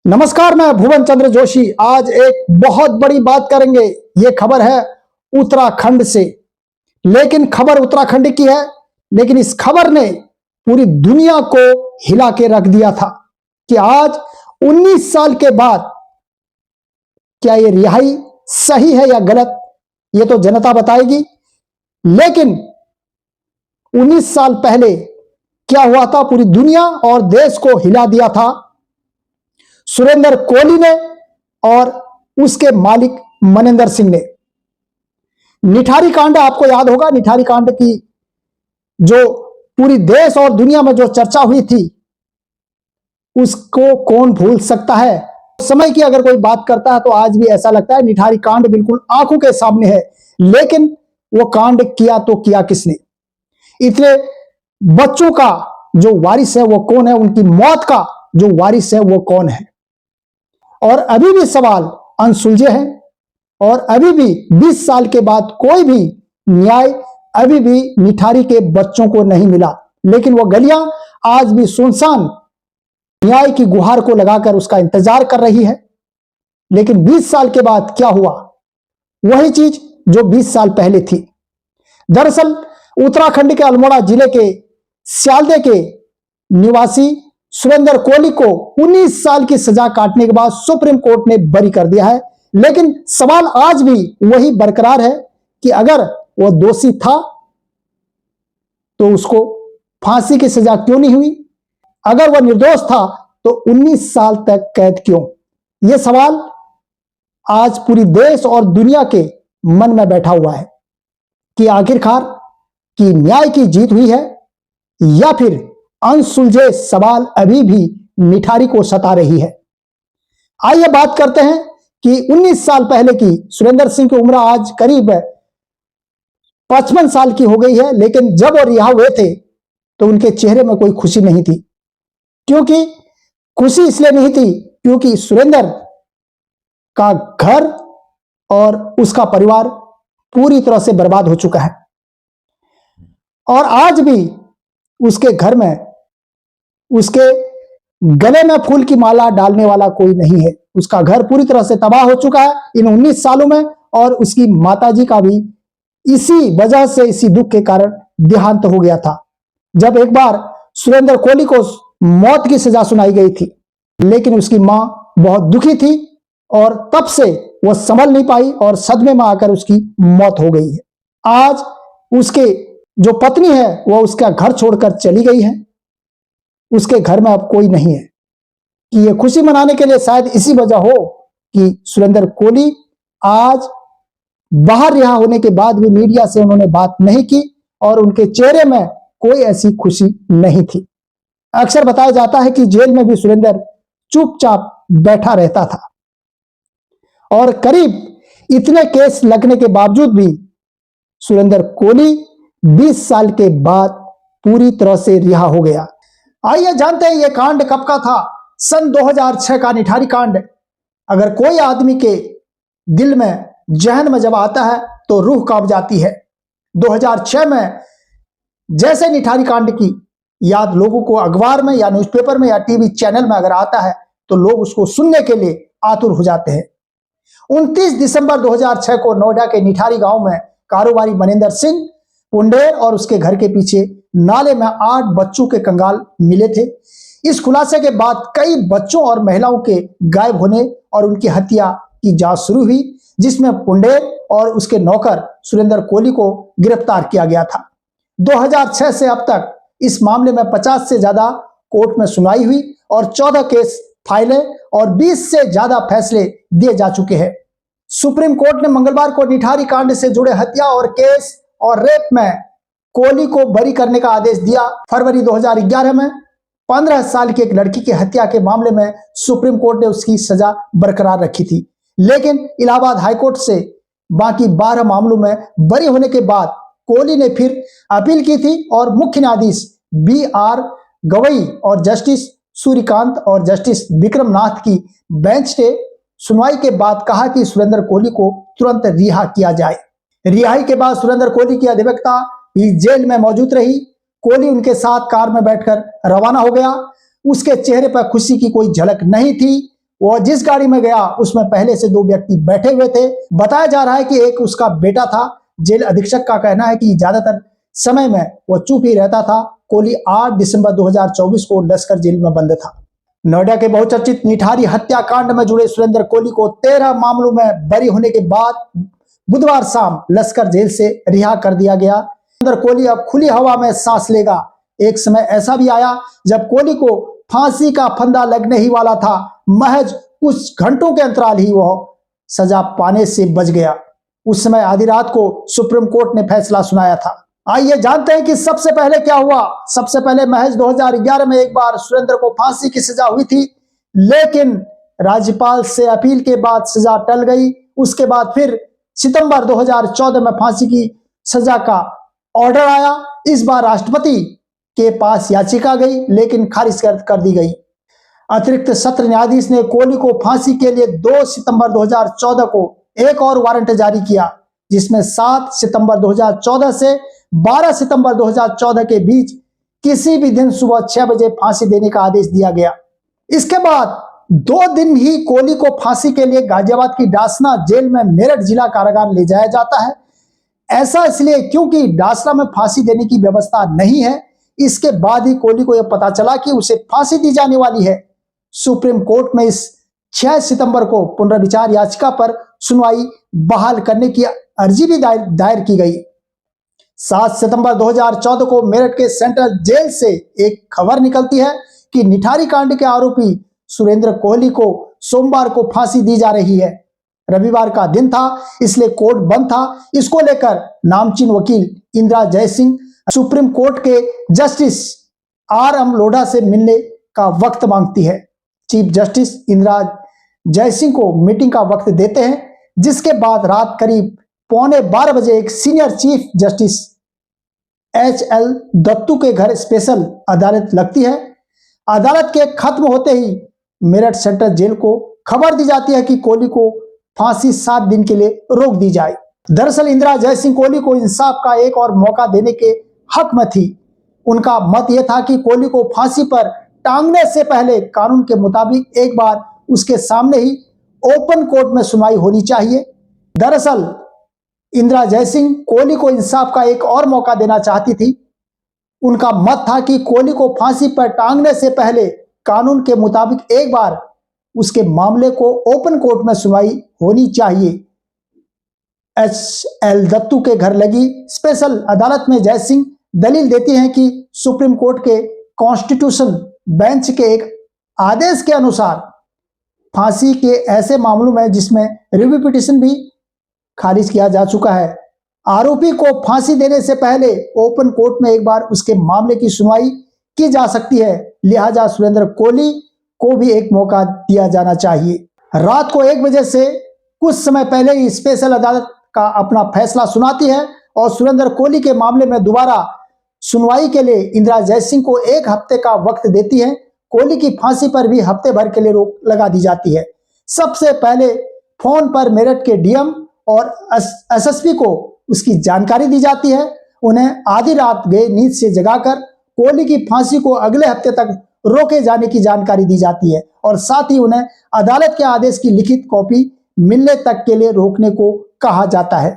नमस्कार, मैं भुवन चंद्र जोशी। आज एक बहुत बड़ी बात करेंगे। ये खबर है उत्तराखंड से, लेकिन खबर उत्तराखंड की है, लेकिन इस खबर ने पूरी दुनिया को हिला के रख दिया था कि आज 19 साल के बाद क्या ये रिहाई सही है या गलत, ये तो जनता बताएगी। लेकिन 19 साल पहले क्या हुआ था, पूरी दुनिया और देश को हिला दिया था सुरेंद्र कोहली ने और उसके मालिक मनिंदर सिंह ने। निठारी कांड आपको याद होगा। निठारी कांड की जो पूरी देश और दुनिया में जो चर्चा हुई थी, उसको कौन भूल सकता है। समय की अगर कोई बात करता है तो आज भी ऐसा लगता है निठारी कांड बिल्कुल आंखों के सामने है। लेकिन वो कांड किया तो किया किसने? इतने बच्चों का जो वारिस है वो कौन है? उनकी मौत का जो वारिस है वो कौन है? और अभी भी सवाल अनसुलझे हैं और अभी भी 20 साल के बाद कोई भी न्याय अभी भी निठारी के बच्चों को नहीं मिला। लेकिन वो गलियां आज भी सुनसान न्याय की गुहार को लगाकर उसका इंतजार कर रही है। लेकिन 20 साल के बाद क्या हुआ? वही चीज जो 20 साल पहले थी। दरअसल उत्तराखंड के अल्मोड़ा जिले के स्यालदे के निवासी सुरेंद्र कोहली को 19 साल की सजा काटने के बाद सुप्रीम कोर्ट ने बरी कर दिया है। लेकिन सवाल आज भी वही बरकरार है कि अगर वो दोषी था तो उसको फांसी की सजा क्यों नहीं हुई? अगर वह निर्दोष था तो 19 साल तक कैद क्यों? यह सवाल आज पूरी देश और दुनिया के मन में बैठा हुआ है कि आखिरकार की न्याय की जीत हुई है या फिर अनसुलझे सवाल अभी भी निठारी को सता रही है। आइए बात करते हैं कि 19 साल पहले की सुरेंद्र सिंह की उम्र आज करीब 55 साल की हो गई है। लेकिन जब वो रिहा हुए थे तो उनके चेहरे में कोई खुशी नहीं थी। क्योंकि खुशी इसलिए नहीं थी क्योंकि सुरेंद्र का घर और उसका परिवार पूरी तरह से बर्बाद हो चुका है और आज भी उसके घर में उसके गले में फूल की माला डालने वाला कोई नहीं है। उसका घर पूरी तरह से तबाह हो चुका है इन 19 सालों में और उसकी माताजी का भी इसी वजह से, इसी दुख के कारण देहांत हो गया था। जब एक बार सुरेंद्र कोहली को मौत की सजा सुनाई गई थी, लेकिन उसकी मां बहुत दुखी थी और तब से वह संभल नहीं पाई और सदमे में आकर उसकी मौत हो गई है। आज उसके जो पत्नी है वह उसका घर छोड़कर चली गई है। उसके घर में अब कोई नहीं है कि ये खुशी मनाने के लिए शायद इसी वजह हो कि सुरेंद्र कोहली आज बाहर रिहा होने के बाद भी मीडिया से उन्होंने बात नहीं की और उनके चेहरे में कोई ऐसी खुशी नहीं थी। अक्सर बताया जाता है कि जेल में भी सुरेंद्र चुपचाप बैठा रहता था और करीब इतने केस लगने के बावजूद भी सुरेंद्र कोहली 20 साल के बाद पूरी तरह से रिहा हो गया। आइए जानते हैं यह कांड कब का था। सन 2006 का निठारी कांड। अगर कोई आदमी के दिल में, जहन में जब आता है तो रूह कांप जाती है। 2006 में जैसे निठारी कांड की याद लोगों को अखबार में या न्यूज़पेपर में या टीवी चैनल में अगर आता है तो लोग उसको सुनने के लिए आतुर हो जाते हैं। 29 दिसंबर 2006 को नोएडा के निठारी गांव में कारोबारी मनिंदर सिंह पुंडेर और उसके घर के पीछे नाले में 8 बच्चों के कंगाल मिले थे। इस खुलासे के बाद कई बच्चों और महिलाओं के गायब होने और उनकी हत्या की जांच शुरू हुई, जिसमें पुंडेर और उसके नौकर सुरेंद्र कोहली को गिरफ्तार किया गया था। 2006 से अब तक इस मामले में 50 से ज्यादा कोर्ट में सुनवाई हुई और 14 केस फाइलें और 20 से ज्यादा फैसले दिए जा चुके हैं। सुप्रीम कोर्ट ने मंगलवार को निठारी कांड से जुड़े हत्या और केस और रेप में कोहली को बरी करने का आदेश दिया। फरवरी 2011 में 15 साल की एक लड़की की हत्या के मामले में सुप्रीम कोर्ट ने उसकी सजा बरकरार रखी थी। लेकिन इलाहाबाद हाईकोर्ट से बाकी 12 मामलों में बरी होने के बाद कोहली ने फिर अपील की थी और मुख्य न्यायाधीश BR गवई और जस्टिस सूर्यकांत और जस्टिस विक्रम नाथ की बेंच ने सुनवाई के बाद कहा कि सुरेंद्र कोहली को तुरंत रिहा किया जाए। रिहाई के बाद सुरेंद्र कोहली की अधिवक्ता भी जेल में मौजूद रही। कोहली उनके साथ कार में बैठकर रवाना हो गया। उसके चेहरे पर खुशी की कोई झलक नहीं थी। वो जिस गाड़ी में गया उसमें पहले से 2 व्यक्ति बैठे हुए थे। बताया जा रहा है कि एक उसका बेटा था। जेल अधीक्षक का कहना है कि ज्यादातर समय में वो चुप ही रहता था। कोहली 8 दिसंबर 2024 को लश्कर जेल में बंद था। नोएडा के बहुचर्चित निठारी हत्याकांड में जुड़े सुरेंद्र कोहली को 13 मामलों में बरी होने के बाद बुधवार शाम लश्कर जेल से रिहा कर दिया गया। सुरेंद्र कोहली अब खुली हवा में सांस लेगा। एक समय ऐसा भी आया जब कोहली को फांसी का फंदा लगने ही वाला था। महज कुछ घंटों के अंतराल ही वह सजा पाने से बच गया। उस समय आधी रात को सुप्रीम कोर्ट ने फैसला सुनाया था। आइए जानते हैं कि सबसे पहले क्या हुआ। सबसे पहले महज 2011 में एक बार सुरेंद्र को फांसी की सजा हुई थी, लेकिन राज्यपाल से अपील के बाद सजा टल गई। उसके बाद फिर सितंबर 2014 में फांसी की सजा का ऑर्डर आया। इस बार राष्ट्रपति के पास याचिका गई, लेकिन खारिज कर दी गई। अतिरिक्त सत्र न्यायाधीश ने कोहली को फांसी के लिए 2 सितंबर 2014 को एक और वारंट जारी किया, जिसमें 7 सितंबर 2014 से 12 सितंबर 2014 के बीच किसी भी दिन सुबह 6 बजे फांसी देने का आदेश दिया गया। इसके बाद 2 दिन ही कोहली को फांसी के लिए गाजियाबाद की डासना जेल में मेरठ जिला कारागार ले जाया जाता है। ऐसा इसलिए क्योंकि डासना में फांसी देने की व्यवस्था नहीं है। इसके बाद ही कोहली को यह पता चला कि उसे फांसी दी जाने वाली है। सुप्रीम कोर्ट में इस 6 सितंबर को पुनर्विचार याचिका पर सुनवाई बहाल करने की अर्जी भी दायर की गई। 7 सितंबर 2014 को मेरठ के सेंट्रल जेल से एक खबर निकलती है कि निठारी कांड के आरोपी सुरेंद्र कोहली को सोमवार को फांसी दी जा रही है। रविवार का दिन था, इसलिए कोर्ट बंद था। इसको लेकर नामचीन वकील इंदिरा जयसिंह सुप्रीम कोर्ट के जस्टिस RM लोढ़ा से मिलने का वक्त मांगती है। चीफ जस्टिस इंदिरा जयसिंह को मीटिंग का वक्त देते हैं, जिसके बाद रात करीब 11:15 बजे एक senior chief justice HL Dattu के घर स्पेशल अदालत लगती है। अदालत के खत्म होते ही मेरठ सेंट्रल जेल को खबर दी जाती है कि कोहली को फांसी 7 दिन के लिए रोक दी जाए। दरअसल इंदिरा जयसिंह कोहली को इंसाफ का एक और मौका देने के हक में थी। उनका मत यह था कि कोहली को फांसी पर टांगने से पहले कानून के मुताबिक एक बार उसके सामने ही ओपन कोर्ट में सुनवाई होनी चाहिए। दरअसल इंदिरा जयसिंह कोहली को इंसाफ का एक और मौका देना चाहती थी। उनका मत था कि कोहली को फांसी पर टांगने से पहले कानून के मुताबिक एक बार उसके मामले को ओपन कोर्ट में सुनवाई होनी चाहिए। HL दत्तू के घर लगी स्पेशल अदालत में जयसिंह दलील देती हैं कि सुप्रीम कोर्ट के कॉन्स्टिट्यूशन बेंच के एक आदेश के अनुसार फांसी के ऐसे मामलों में जिसमें रिव्यू पिटीशन भी खारिज किया जा चुका है, आरोपी को फांसी देने से पहले ओपन कोर्ट में एक बार उसके मामले की सुनवाई की जा सकती है। लिहाजा सुरेंद्र कोहली को भी एक मौका दिया जाना चाहिए। रात को 1 बजे से कुछ समय पहले ही स्पेशल अदालत का अपना फैसला सुनाती है और सुरेंद्र कोहली के मामले में दोबारा सुनवाई के लिए इंदिरा जयसिंह को 1 हफ्ते का वक्त देती है। कोहली की फांसी पर भी हफ्ते भर के लिए रोक लगा दी जाती है। सबसे पहले फोन पर मेरठ के DM और SSP को उसकी जानकारी दी जाती है। उन्हें आधी रात गए नींद से जगाकर कोहली की फांसी को अगले हफ्ते तक रोके जाने की जानकारी दी जाती है और साथ ही उन्हें अदालत के आदेश की लिखित कॉपी मिलने तक के लिए रोकने को कहा जाता है।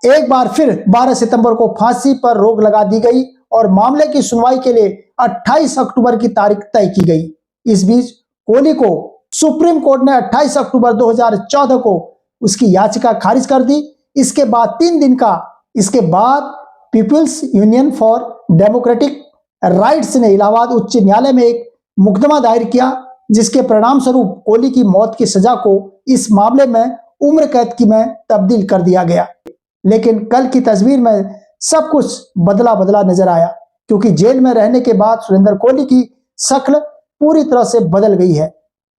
एक बार फिर 12 सितंबर को फांसी पर रोक लगा दी गई और मामले की सुनवाई के लिए 28 अक्टूबर की तारीख तय की गई। इस बीच कोहली को सुप्रीम कोर्ट ने 28 अक्टूबर 2014 को उसकी याचिका खारिज कर दी। इसके बाद 3 दिन का इसके बाद people's union for democratic rights ने इलाहाबाद उच्च न्यायालय में एक मुकदमा दायर किया, जिसके परिणाम स्वरूप कोहली की मौत की सजा को इस मामले में उम्र कैद की में तब्दील कर दिया गया। लेकिन कल की तस्वीर में सब कुछ बदला बदला नजर आया, क्योंकि जेल में रहने के बाद सुरेंद्र कोहली की शक्ल पूरी तरह से बदल गई है।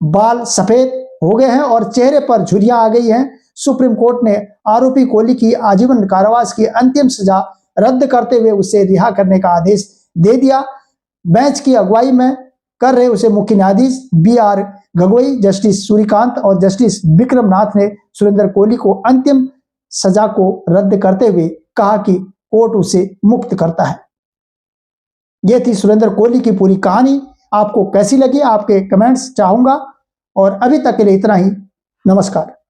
बाल सफेद हो गए हैं और चेहरे पर झुर्रियां आ गई हैं। सुप्रीम कोर्ट ने आरोपी कोहली की आजीवन कारावास की अंतिम सजा रद्द करते हुए उसे रिहा करने का आदेश दे दिया। बेंच की अगुवाई में कर रहे उसे मुख्य न्यायाधीश BR गगोई, जस्टिस सूर्यकांत और जस्टिस विक्रम नाथ ने सुरेंद्र कोहली को अंतिम सजा को रद्द करते हुए कहा कि कोर्ट उसे मुक्त करता है। यह थी सुरेंद्र कोहली की पूरी कहानी। आपको कैसी लगी? आपके कमेंट्स चाहूंगा। और अभी तक के लिए इतना ही। नमस्कार।